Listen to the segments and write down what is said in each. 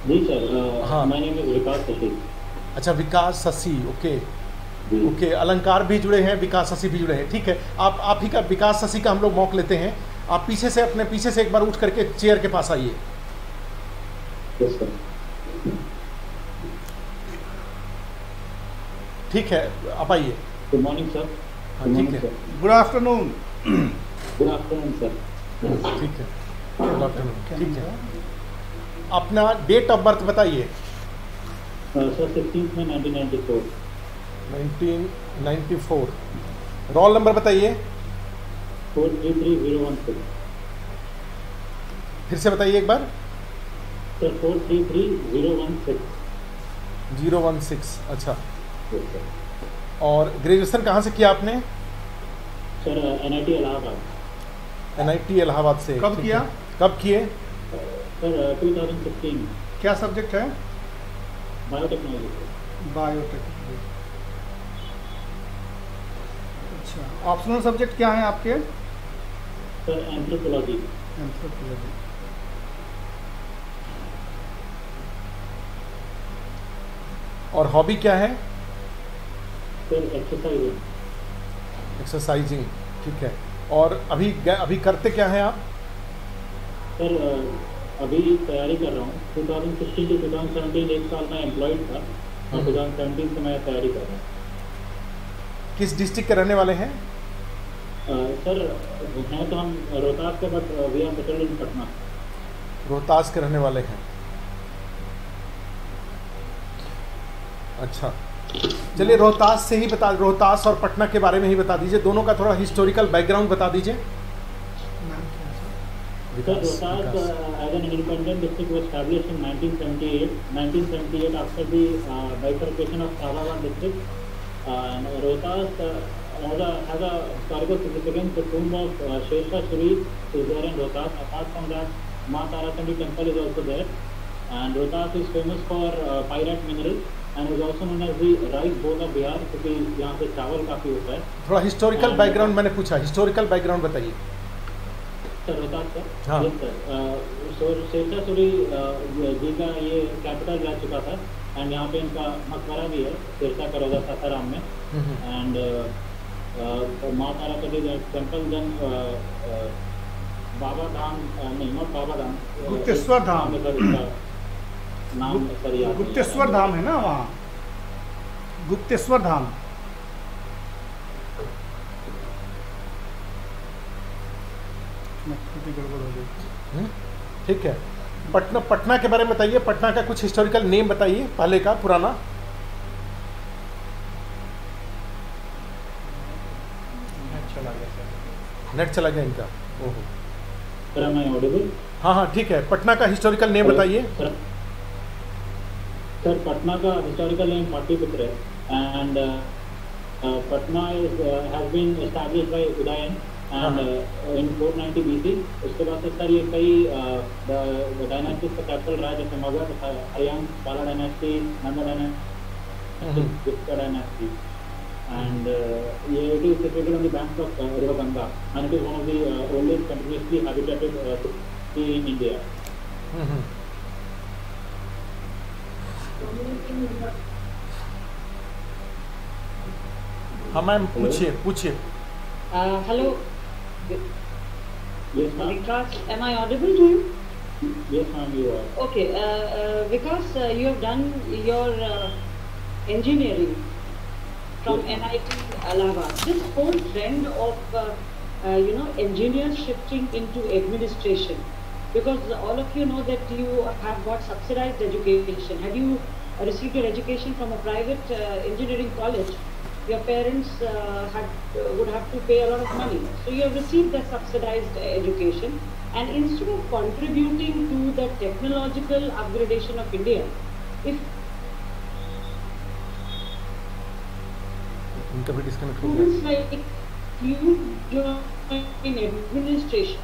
जी sir, हाँ। My name is विकास सती। अच्छा, विकास Shashi, okay. जी okay, अलंकार भी जुड़े हैं, विकास शशि भी जुड़े हैं, ठीक है। आप ही का विकास शशि का हम लोग मौक लेते हैं। आप पीछे से, अपने पीछे से एक बार उठ करके चेयर के पास आइए। Yes sir. ठीक है, आप आइए। Good morning sir. हाँ, गुड ठीक मॉर्निंग है। Sir. Good afternoon. Good afternoon sir. ठीक है, गुड आफ्टरनून, ठीक है। अपना डेट ऑफ बर्थ बताइए। सर 16 में 1994। 1994। रोल नंबर बताइए। 433016। फिर से बताइए एक बार। सर 433016। 016, अच्छा। Yes sir. और ग्रेजुएशन कहाँ से किया आपने? Sir NIT Allahabad. NIT Allahabad से। कब ठीक किया? है। कब किए? सर 2016। क्या सब्जेक्ट है? Biotechnology sir. बायोटेक्नोलॉजी। अच्छा, ऑप्शनल सब्जेक्ट क्या है आपके? Sir anthropology. एंथ्रोपोलॉजी। और हॉबी क्या है? Sir exercise. एक्सरसाइजिंग, ठीक है। और अभी करते क्या हैं आप? सर अभी तैयारी कर रहा हूँ। 2016 to 2017 एक साल मैं एम्प्लॉयड था, और 2017 से मैं तैयारी कर रहा हूँ। किस डिस्ट्रिक्ट के रहने वाले हैं? सर हैं तो हम रोहतास के, but we are settled in Patna. Rohtas के रहने वाले हैं, अच्छा। चलिए, रोहतास से ही रोहतास और पटना के बारे में ही बता दीजिए। दोनों का थोड़ा हिस्टोरिकल बैकग्राउंड बता दीजिए। Sir Rohtas as an independent district was established in 1978. 1978 after the bifurcation of Thalawad district. And Rohtas has a historical significance. The tomb of Sher Shah Suri is there in Rohtas. Apart from that, Ma Tarakandi temple is also there. And Rohtas is famous for pyrite mineral and is also known as the rice bowl of Bihar, क्योंकि यहाँ पे चावल काफ़ी होता है। थोड़ा historical background मैंने पूछा, हिस्टोरिकल बैकग्राउंड बताइए। सर रोहतास का? हाँ। Yes sir. शेर शाह सूरी जी का ये कैपिटल रह चुका था, एंड यहाँ पे इनका मकबरा भी है, शेर शाह का रोजा सासाराम में। एंड माँ तारा का टेम्पल, देन बाबा धाम, नहीं नॉट बाबा धाम, गुप्तेश्वर धाम। नाम सर याद नहीं। गुप्तेश्वर धाम है ना वहाँ? गुप्तेश्वर धाम। गड़बड़ हो गई। ठीक है। पटना के बारे में बताइए। पटना का कुछ हिस्टोरिकल नेम बताइए, पहले का, पुराना। नेट चला गया इनका, ओहो। सर मैं ऑडिबल? हाँ हाँ, ठीक है। पटना का हिस्टोरिकल नेम बताइए। सर पटना का हिस्टोरिकल नेम पाटलिपुत्र है, and Patna has been established by Udayan and in 490 BC। उसके बाद से सर ये कई डायनास्टीज का कैपिटल रहा है, जैसे Magadh, Haryana, Pala dynasty, Nanda dynasty, Gupta dynasty. And ये it is situated on the banks of river Ganga, and it is one of the oldest continuously habitated city in India. हाँ मैम, पूछिए। Hello, Yes ma'am. Vikas. Am I audible to you? Yes ma'am, you are. Okay, Vikas, you have done your engineering from Yes. NIT Allahabad. This whole trend of engineers shifting into administration, because all of you know that you have got subsidized education. Had you received your education from a private engineering college, your parents would have to pay a lot of money. So you have received that subsidized education, and instead of contributing to the technological upgradation of India, if इनका भी disconnect हो गया। students like you join in administration,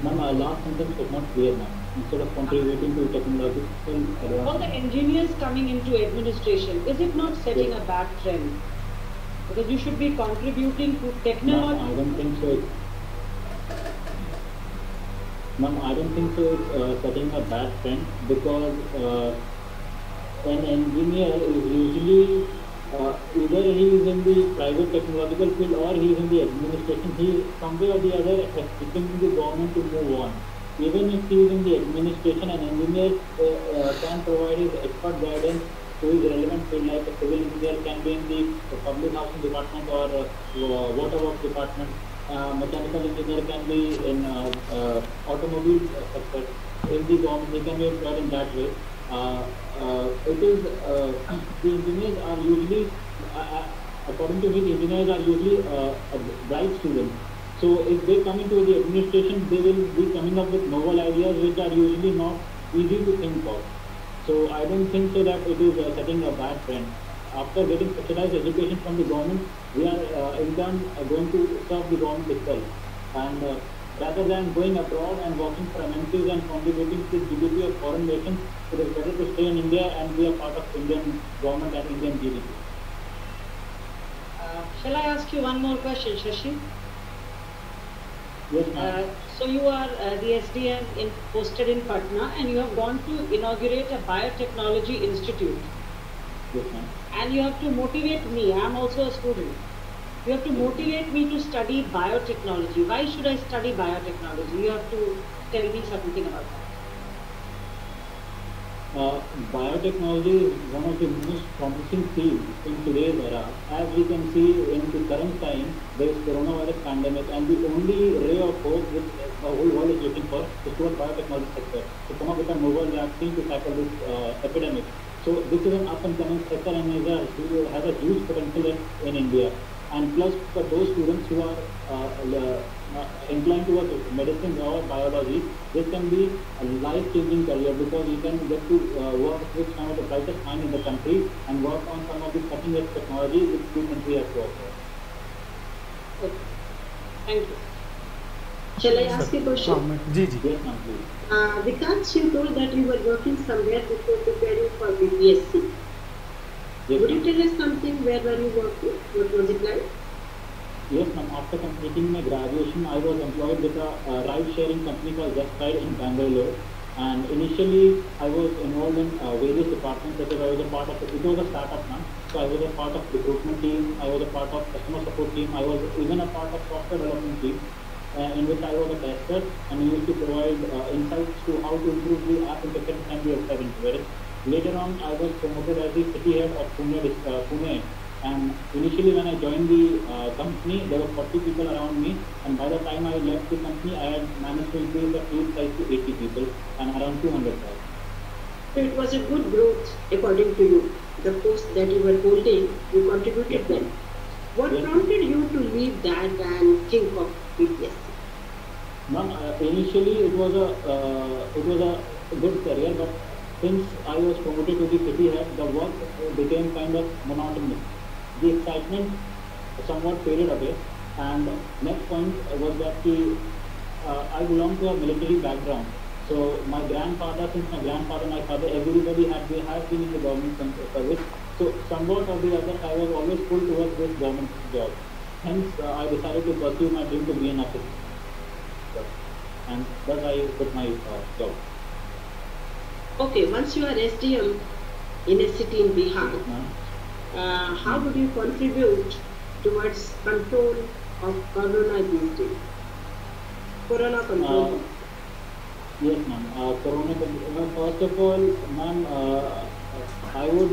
Ma'am, last sentence was not clear, ma'am. Instead of contributing to technological all the advancement. engineers coming into administration, is it not setting a bad trend? Because you should be contributing to Ma'am, technology. I don't think so. Ma'am, I don't think so. It's setting a bad trend because an engineer is usually either he is in the private technological field or he is in the administration. He somewhere or the other expecting the government to move on. Even if he is in the administration, an engineer can provide his expert guidance to his relevant field. Like a civil engineer can be in the public housing department or water works department. Mechanical engineer can be in automobile sector. In the government, he can be employed in that way. It is the engineers are usually, according to me, the engineers are usually bright students. So if they come into the administration, they will be coming up with novel ideas which are usually not easy to think of. So I don't think so that it is setting a bad trend. After getting specialized education from the government, we are in turn going to serve the government itself. And rather than going abroad and working for MNCs and contributing to the GDP of foreign nations, it is better to stay in India and be a part of Indian government and Indian GDP. Shall I ask you one more question, Shashi? Yes, ma'am. So you are the SDM posted in Patna, and you have gone to inaugurate a biotechnology institute. Yes, ma'am. And you have to motivate me. I am also a student. You have to motivate me to study biotechnology. Why should I study biotechnology? You have to tell me something about that. Biotechnology is one of the most promising fields in today's era. As we can see in the current time, there is coronavirus pandemic, and the only ray of hope which the whole world is looking for is towards biotechnology sector to come up with a novel vaccine to tackle this epidemic. So this is an up-and-coming sector and has a huge potential in India. And plus, for those students who are inclined towards medicine or biology, this can be a life-changing career because you can get to work with some of the brightest minds in the country and work on some of the cutting-edge technology which the country has to offer. Okay. Thank you. Shall I ask you a question? जी जी. Yes, ma'am, please. Vikas, you told that you were working somewhere before preparing for BPSC. Yes, Would you ma'am. tell us something? Where were you working? What was it like? Yes, ma'am. After completing my graduation, I was employed with a ride-sharing company called Just Ride in Bangalore. And initially, I was involved in various departments. Such as I was a part of it was a startup, ma'am. So I was a part of recruitment team. I was a part of customer support team. I was even a part of software development team, in which I was a tester and we used to provide insights to how to improve the app interface and the website interface. Later on, I was promoted as the city head of Pune. And initially when I joined the company, there were 40 people around me, and by the time I left the company, I had managed to increase the team size to 80 people and around 200 guys. So it was a good growth according to you. The post that you were holding, you contributed Yes, well. ma'am. What Yes. prompted you to leave that and think of BPSC? Ma'am, initially it was a good career, but since I was promoted to the city head, the work became kind of monotonous. The excitement somewhat faded away, and next point was that I belong to a military background. So my grandfather, my father, everybody has been in the government service. So somewhat or the other, I was always pulled towards this government job. Hence, I decided to pursue my dream to be an officer, and thus I quit my job. Okay, once you are SDM in a city in Bihar, Ma'am. how would you contribute towards control of corona these days? Corona control. Yes, ma'am. Corona control. First of all, ma'am, I would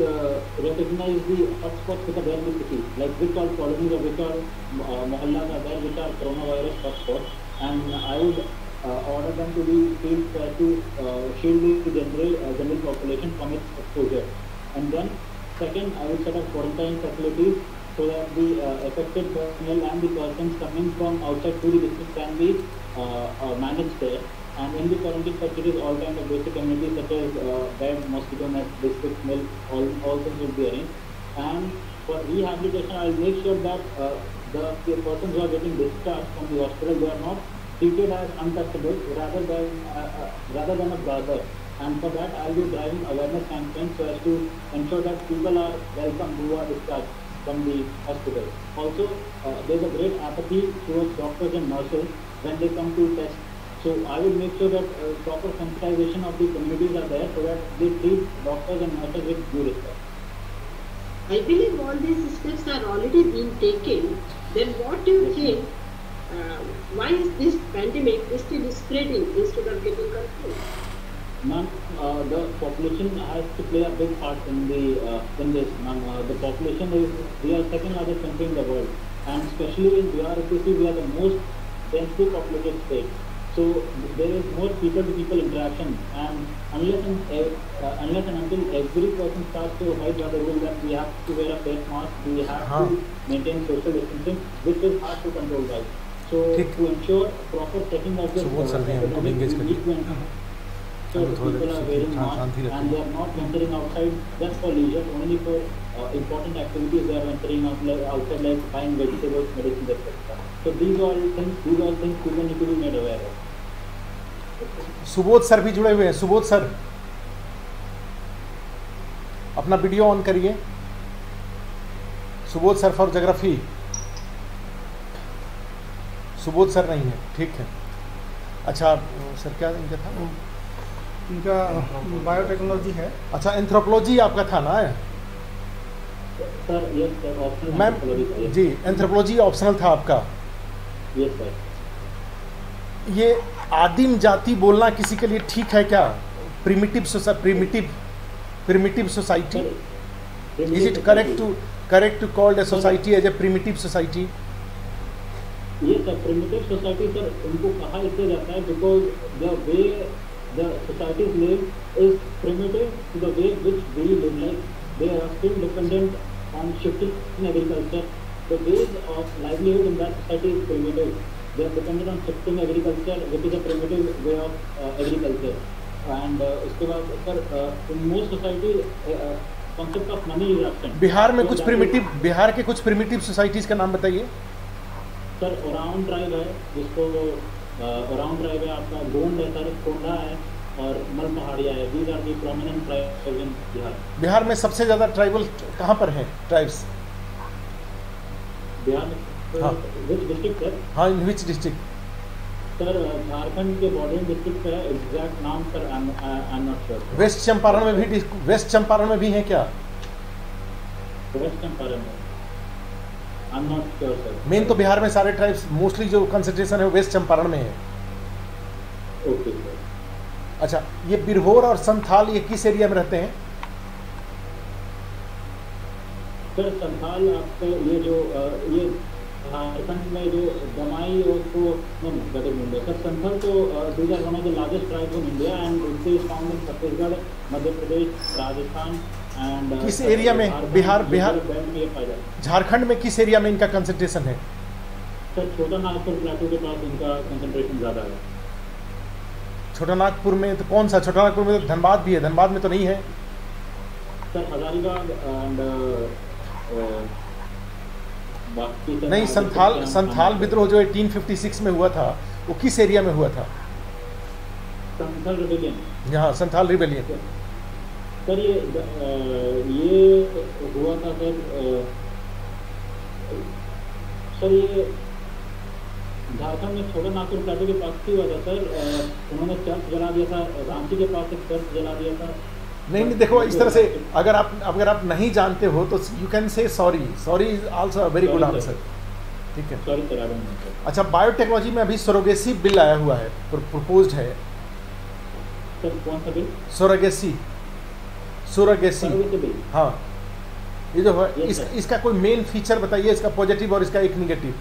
recognize the hotspots which are there in the city, like which all colonies or which all mohallas are there, which are coronavirus hotspots, and I would order them to be filled to shield the general population from its exposure. And then, second, I would set up quarantine facilities so that the affected personnel and the persons coming from outside to the district can be managed there. And in the quarantine facilities, all kinds of basic amenities such as bed, mosquito net, biscuits, milk, all things will be arranged. And for rehabilitation, I will make sure that the persons who are getting discharged from the hospital, they are not treated as untouchable rather than a brother. And for that, I will be driving awareness campaigns so as to ensure that people are welcome who are discharged from the hospital. Also, there is a great apathy towards doctors and nurses when they come to test So I will make sure that proper sensitization of the communities are there so that they treat doctors and nurses with due respect. I believe all these steps are already being taken. Then what do you think? Why is this pandemic still spreading instead of getting control? Ma'am, the population has to play a big part in this. Ma'am, the population we are second largest country in the world, and especially in Bihar, we are the most densely populated state. So there is more people-to-people interaction, and unless and until every person starts to abide by the rule that we have to wear a face mask, we have to maintain social distancing, which is hard to control, guys. So to ensure proper checking of the so people are wearing masks and they are not venturing outside just for leisure, only for important activities. They are venturing outside like buying vegetables, medicines, etc. So these all things people need to be made aware of. Subodh sir भी जुड़े हुए हैं। Subodh sir, अपना video on करिए। Subodh sir for geography. Subodh sir नहीं है, ठीक है। अच्छा सर, क्या इनका था? इनका बायोटेक्नोलॉजी है। अच्छा, एंथ्रोपोलॉजी आपका था ना? Sir yes sir, optional ma'am ji, anthropology optional था आपका। Yes sir. ये आदिम जाति बोलना किसी के लिए ठीक है क्या? Primitive society, is it correct to called a society as a primitive society? ये सर प्रिमिटिव सोसाइटी सर उनको कहा इसलिए जाता है because the way the societies live is primitive to the way which we live. Like they are still dependent on shifting in agriculture. The ways of livelihood in that society is primitive. They are dependent on shifting agriculture, which is a primitive way of agriculture. And उसके बाद sir in most society concept of money is absent. Bihar में बिहार के कुछ primitive societies का नाम बताइए। Sir ओराउन tribe है, जिसको ओराउन ट्राइब है, आपका गोंड है सर, कोंडा है और मल पहाड़िया है। These are the prominent tribes in Bihar. Bihar में सबसे ज़्यादा ट्राइबल कहाँ पर हैं ट्राइब्स? बिहार में हाँ। Which district sir? हाँ, in which district? Sir Jharkhand के बॉर्डरिंग डिस्ट्रिक्ट है, एग्जैक्ट नाम sir I am not sure. West Champaran में भी हैं क्या? वेस्ट चंपारण में I am not sure sir. Main तो बिहार में सारे ट्राइब्स मोस्टली जो कंसंट्रेशन है वेस्ट चंपारण में है। Okay sir. अच्छा, ये बिरहोर और संथाल ये किस एरिया में रहते हैं? सर संथाल आपको ये जो ये झारखंड में जो दमाई और सर संथाल तो these are one of the largest tribes in India and it is found in Chhattisgarh, Madhya Pradesh, Rajasthan and किस एरिया में? बिहार बेल्ट में ये पाया जाता है। झारखंड में किस एरिया में इनका कंसंट्रेशन है? सर छोटा नागपुर प्लेटू के पास इनका कंसंट्रेशन ज़्यादा है। छोटा नागपुर में तो कौन सा? छोटा नागपुर में तो धनबाद भी है, धनबाद में तो नहीं है सर। हजारीबाग एंड बाकी नहीं। संथाल विद्रोह जो 1856 में हुआ था वो किस एरिया में हुआ था? संथाल रिबेलियन। यहाँ संथाल रिबेलियन सर ये हुआ था सर ये झारखंड में छोटा नागपुर प्लेटू के पास ही हुआ था सर। उन्होंने चर्च जला दिया था, रांची के पास एक चर्च जला दिया था। नहीं, देखो इस तरह से अगर आप नहीं जानते हो तो you can say sorry is also a very good answer, ठीक है? Sorry sir, I don't know sir. अच्छा, बायोटेक्नोलॉजी में अभी सरोगेसी बिल आया हुआ है, प्रपोज्ड है। सर कौन सा बिल? Surrogacy bill. हाँ, ये जो है इसका कोई मेन फीचर बताइए, इसका पॉजिटिव और इसका एक निगेटिव।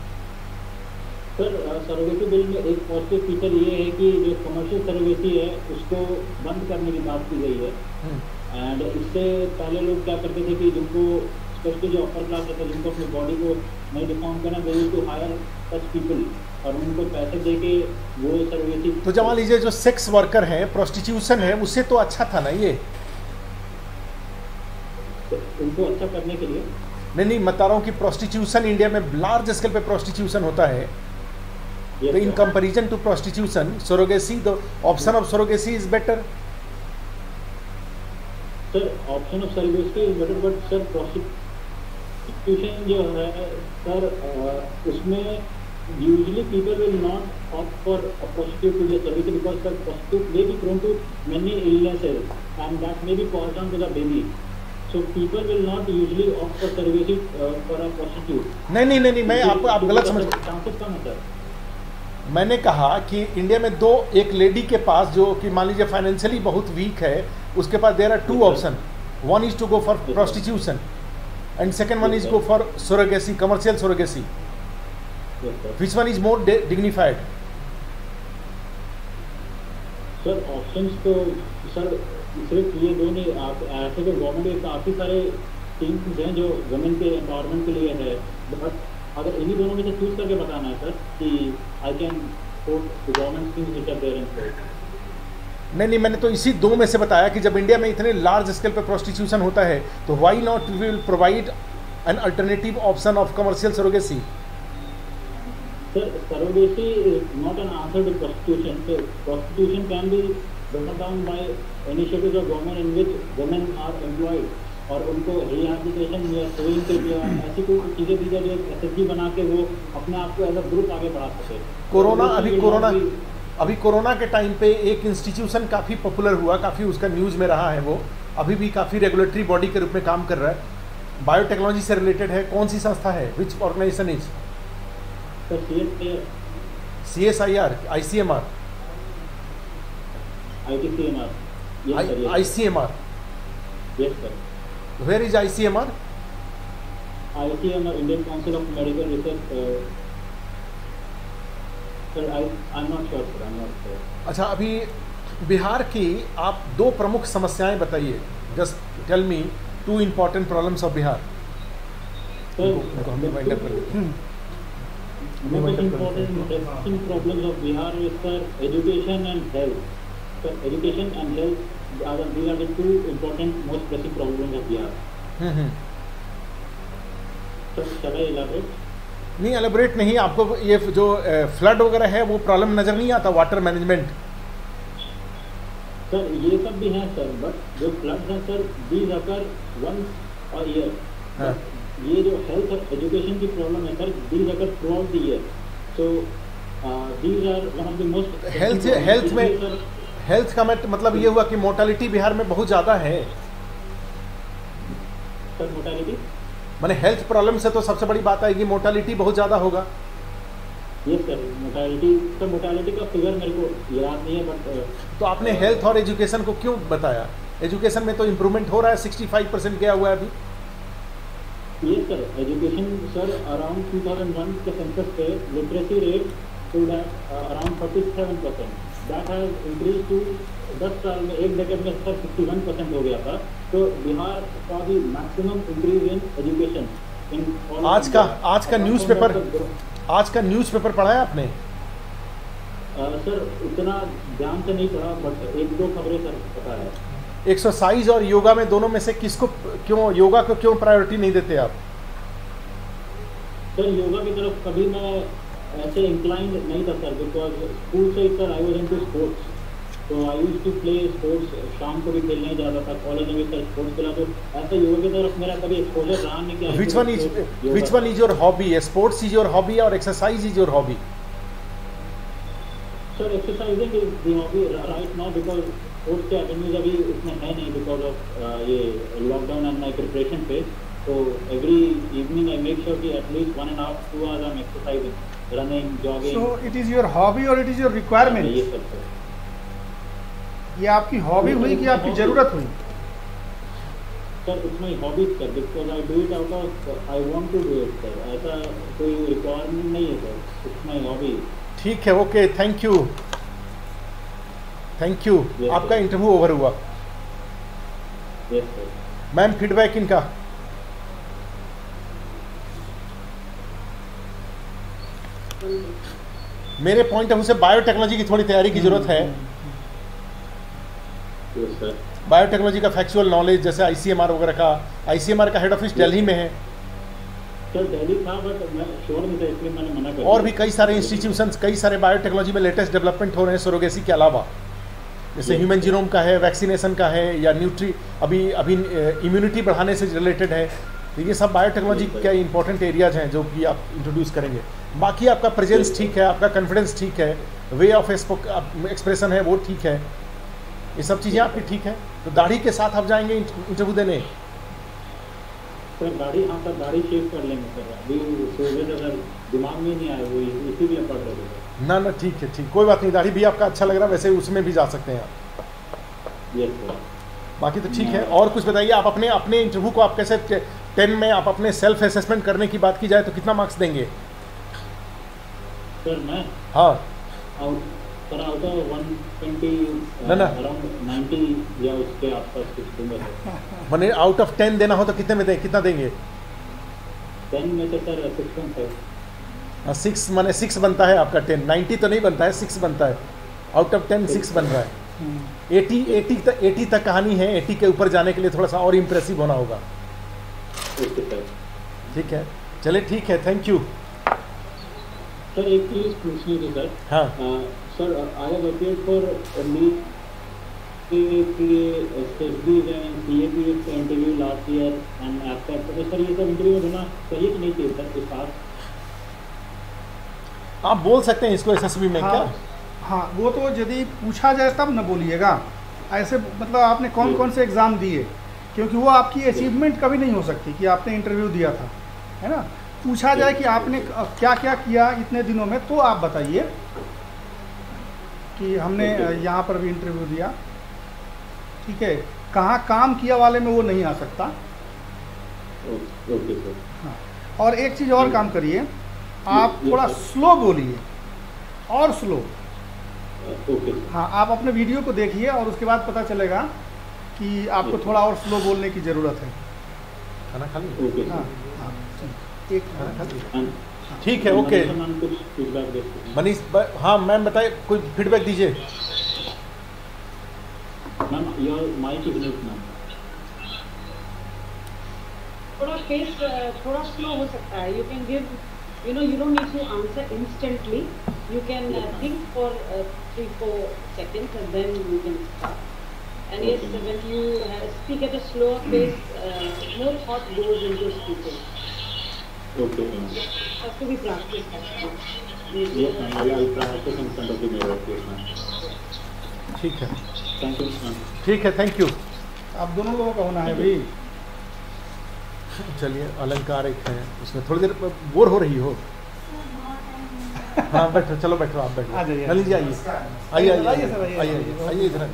सर सरोगेसी बिल में एक पॉजिटिव फीचर ये है कि जो कमर्शियल सरोगेसी है उसको बंद करने की बात की गई है। एंड इससे पहले लोग क्या करते थे कि जिनको स्पेशली जो अपर क्लास होता है, जिनको अपनी बॉडी को नहीं डिफाइन करना, they used to hire such people और उनको पैसे दे के वो सरोगेसी। तो जब मान लीजिए जो सेक्स वर्कर है, प्रोस्टिट्यूशन है, उससे तो अच्छा था ना ये? उनको अच्छा करने के लिए नहीं, मैं बता रहा हूँ कि प्रोस्टिट्यूशन इंडिया में लार्ज स्केल पे प्रोस्टिट्यूशन होता है। तो in comparison to prostitution, surrogacy, the option of surrogacy is better. Sir option of surrogacy is better, but sir prostitution जो है सर उसमें usually people will not opt for a prostitute to be a surrogate because the prostitute may be prone to many illnesses and that may be passed on to the baby. So people will not usually opt for surrogacy for a prostitute. नहीं, मैं आप गलत समझ, chances कम है sir. मैंने कहा कि India में दो, एक लेडी के पास जो कि मान लीजिए फाइनेंशियली बहुत वीक है, उसके पास there are two option, one is to go for prostitution and second one is go for surrogacy, commercial surrogacy, which one is more dignified? Sir options तो सर सिर्फ ये दो नहीं, आप ऐसे तो गवर्नमेंट के काफ़ी सारे टीम्स हैं जो वुमेन के एम्पावरमेंट के लिए है, बट अगर इन्हीं दोनों में से चूज करके बताना है सर कि I can quote government things which are there in court. नहीं, मैंने तो इसी दो में से बताया कि जब इंडिया में इतने लार्ज स्केल पे प्रोस्टिट्यूशन होता है तो why not we will provide an alternative option of commercial surrogacy. Sir surrogacy is not an answer to prostitution. So prostitution can be brought down by initiatives of government in which women are employed और उनको rehabilitation या training के लिए ऐसी कोई चीज़ें दी जाए जो एसएसजी बना के वो अपने आप को एज अ ग्रुप आगे बढ़ा सके। अभी कोरोना के टाइम पे एक इंस्टीट्यूशन काफ़ी पॉपुलर हुआ, काफ़ी उसका न्यूज़ में रहा है, वो अभी भी काफ़ी रेगुलेटरी बॉडी के रूप में काम कर रहा है, बायोटेक्नोलॉजी से रिलेटेड है। कौन सी संस्था है? Which organisation is? CSIR, ICMR, ICMR, ICMR. Yes sir. Where is ICMR? ICMR, Indian Council of Medical Research. Sir, I'm not sure sir, I'm not sure. अच्छा, अभी बिहार की आप दो प्रमुख समस्याएं बताइए। Just tell me two important problems of Bihar. The most important pressing problems of Bihar is sir education and health. So education and health these are the two important most pressing problems of Bihar. So shall I elaborate? नहीं, elaborate नहीं, आपको ये जो flood वगैरह है वो problem नज़र नहीं आता? वाटर मैनेजमेंट सर ये सब भी हैं सर, बट जो फ्लड्स हैं sir these occur once a year. ये जो हेल्थ और एजुकेशन की प्रॉब्लम है sir these occur throughout the year. So these are one of the most health में हेल्थ का मतलब ये हुआ कि मोर्टालिटी बिहार में बहुत ज़्यादा है। सर मोर्टालिटी मैंने हेल्थ प्रॉब्लम से तो सबसे बड़ी बात आएगी मोर्टालिटी बहुत ज़्यादा होगा। यस सर मोर्टालिटी का फिगर मेरे को याद नहीं है, बट तो आपने हेल्थ और एजुकेशन को क्यों बताया? एजुकेशन में तो इम्प्रूवमेंट हो रहा है, 65% गया हुआ है अभी। Yes sir education sir around 2001 के सेंसस पे literacy rate to around 47%। That has increase to 10 साल में, एक डेकेड में सर 61% हो गया था। तो बिहार का भी मैक्सिमम इंक्रीज इन एजुकेशन। आज का न्यूज़पेपर पढ़ा है आपने? सर उतना ध्यान से नहीं पढ़ा, बट एक दो खबरें सर पता है। एक्सरसाइज और योगा में दोनों में से किसको योगा को क्यों प्रायोरिटी नहीं देते आप? सर योगा की तरफ कभी मैं ऐसे इंक्लाइंड नहीं था सर, बिकॉज स्कूल से sir I was into sports, तो I used to play sports. शाम को भी खेलने जाता था, कॉलेज में भी सर स्पोर्ट्स खेला, तो ऐसा योगा की तरफ मेरा कभी एक्सपोजर रहा नहीं। कि which one is your hobby? Sports is your hobby और exercise is your hobby? Sir exercising is the hobby right now, because sports के एकेडमीज अभी उसमें है नहीं बिकॉज ऑफ ये लॉकडाउन एंड माई प्रिपरेशन पे। तो every evening I make sure कि at least 1.5-2 hours I am exercising, running, jogging. So it is your hobby और इट इज योर रिक्वायरमेंट? ये सब सर, ये आपकी हॉबी हुई कि आपकी जरूरत हुई? Sir it's my hobby sir, because I do it out of I want to do it sir. ऐसा कोई रिक्वायरमेंट नहीं है सर, इट्स माय हॉबी। ठीक है, ओके, थैंक यू। आपका इंटरव्यू ओवर हुआ। Yes sir. मैम फीडबैक इनका? मेरे पॉइंट ऑफ व्यू से बायोटेक्नोलॉजी की थोड़ी तैयारी की जरूरत है। Yes sir. बायोटेक्नोलॉजी का फैक्चुअल नॉलेज, जैसे आईसीएमआर वगैरह का। आईसीएमआर का हेड ऑफिस दिल्ली में है सर, दिल्ली था बट मैं श्योर नहीं था, इसलिए मैंने मना कर दिया। और भी कई सारे इंस्टीट्यूशंस, कई सारे बायोटेक्नोलॉजी में लेटेस्ट डेवलपमेंट हो रहे हैं सरोगेसी के अलावा, जैसे ह्यूमन जीनोम का है, वैक्सीनेशन का है, या अभी इम्यूनिटी बढ़ाने से रिलेटेड है। तो ये सब बायोटेक्नोलॉजी के इंपॉर्टेंट एरियाज हैं जो कि आप इंट्रोड्यूस करेंगे। बाकी आपका प्रेजेंस ठीक है, आपका कॉन्फिडेंस ठीक है, वे ऑफ एक्सप्रेशन है वो ठीक है, ये सब चीज़ें आपकी ठीक है, तो दाढ़ी के साथ आप जाएंगे इंटरव्यू देने? सर दाढ़ी, हाँ सर दाढ़ी शेव कर लेंगे सर, अभी सुबह अगर दिमाग में नहीं आए वो इसीलिए पढ़ रहे थे। ना ठीक है, ठीक, कोई बात नहीं, दाढ़ी भी आपका अच्छा लग रहा है, वैसे उसमें भी जा सकते हैं आप। Yes sir. बाकी तो ठीक है। और कुछ बताइए, आप अपने इंटरव्यू को आप कैसे 10 में आप अपने सेल्फ असेसमेंट करने की बात की जाए तो कितना मार्क्स देंगे? सर मैं हाँ सर आउट ऑफ 120 ना अराउंड 90 या उसके आसपास कुछ दूंगा सर। मैंने आउट ऑफ 10 देना हो तो कितने में कितना देंगे? 10 में तो सर 6.5। 6 माने 6 बनता है आपका, 10 90 तो नहीं बनता है, 6 बनता है, आउट ऑफ 10 6 बन रहा है। 80 तक कहानी है, 80 के ऊपर जाने के लिए थोड़ा सा और इम्प्रेसिव होना होगा। Okay sir. ठीक है, चले ठीक है, थैंक यू। सर एक चीज पूछनी थी सर। हाँ sir I have appeared for CAPF interview last year and after, तो सर ये सब इंटरव्यू होना चाहिए कि नहीं चाहिए सर इस बार? आप बोल सकते हैं इसको SSB में। हाँ, क्या हाँ वो तो यदि पूछा जाए तब न बोलिएगा, ऐसे मतलब आपने कौन कौन से एग्ज़ाम दिए, क्योंकि वो आपकी अचीवमेंट कभी नहीं हो सकती कि आपने इंटरव्यू दिया था, है ना। पूछा जाए कि आपने क्या क्या किया इतने दिनों में, तो आप बताइए कि हमने यहाँ पर भी इंटरव्यू दिया, ठीक है, कहाँ काम किया वाले में वो नहीं आ सकता। Okay sir. हाँ, और एक चीज़ और काम करिए, आप थोड़ा स्लो बोलिए और स्लो। ओके। हाँ, आप अपने वीडियो को देखिए और उसके बाद पता चलेगा कि आपको थोड़ा और स्लो बोलने की ज़रूरत है। खाना खा ली? ओके हाँ सर। हाँ, एक खाना खा ली? हाँ। ठीक है, ओके। मैम कुछ फीडबैक दे सकते हैं? मनीष हाँ मैम बताइए, कोई फीडबैक दीजिए। Ma'am your mic is mute ma'am. थोड़ा पेस थोड़ा स्लो हो सकता है। You can give, you don't need to answer instantly. You can think for 3-4 seconds and then you can start. And yes, when you speak at a slower pace, more thought goes into speaking. Okay ma'am. Has to be practiced. Yes ma'am, I will practice in front of the mirror. Yes ma'am. ठीक है, Thank you ma'am. ठीक है, thank you. आप दोनों लोगों का होना है भाई। चलिए, अलंकार एक है, उसमें थोड़ी देर बोर हो रही हो। हाँ बैठो, चलो बैठो, आप बैठो। आ जाइए। नलिन जी आइए, आइए आइए आइए सर, आइए। आइए इधर आइए।